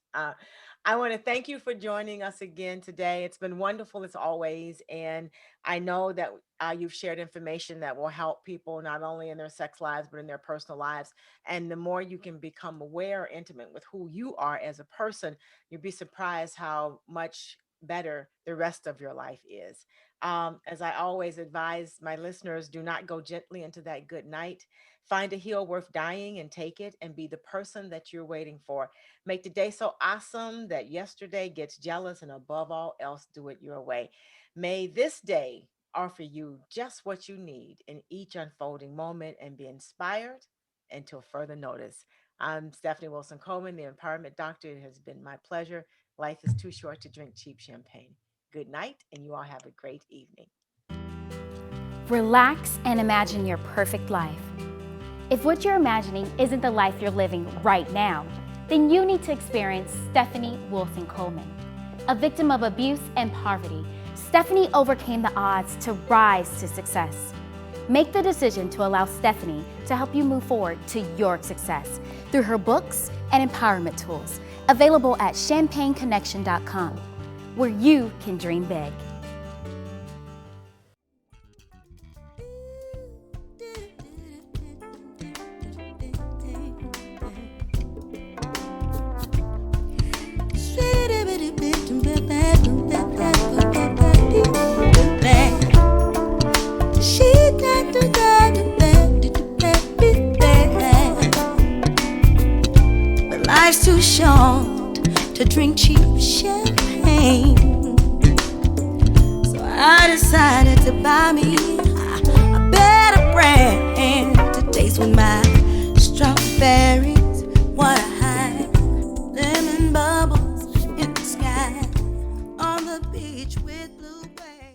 Speaker 2: I want to thank you for joining us again today. It's been wonderful as always, and I know that you've shared information that will help people not only in their sex lives but in their personal lives. And the more you can become aware, intimate with who you are as a person, you'll be surprised how much better the rest of your life is. As I always advise my listeners, do not go gently into that good night. Find a heel worth dying and take it and be the person that you're waiting for. Make the day so awesome that yesterday gets jealous, and above all else, do it your way. May this day offer you just what you need in each unfolding moment and be inspired until further notice. I'm Stephanie Wilson-Coleman, the Empowerment Doctor. It has been my pleasure. Life is too short to drink cheap champagne. Good night, and you all have a great evening.
Speaker 4: Relax and imagine your perfect life. If what you're imagining isn't the life you're living right now, then you need to experience Stephanie Wilson-Coleman. A victim of abuse and poverty, Stephanie overcame the odds to rise to success. Make the decision to allow Stephanie to help you move forward to your success through her books and empowerment tools, available at champagneconnection.com, where you can dream big.
Speaker 1: But life's too short to drink cheap champagne, so I decided to buy me a better brand to taste with my strawberry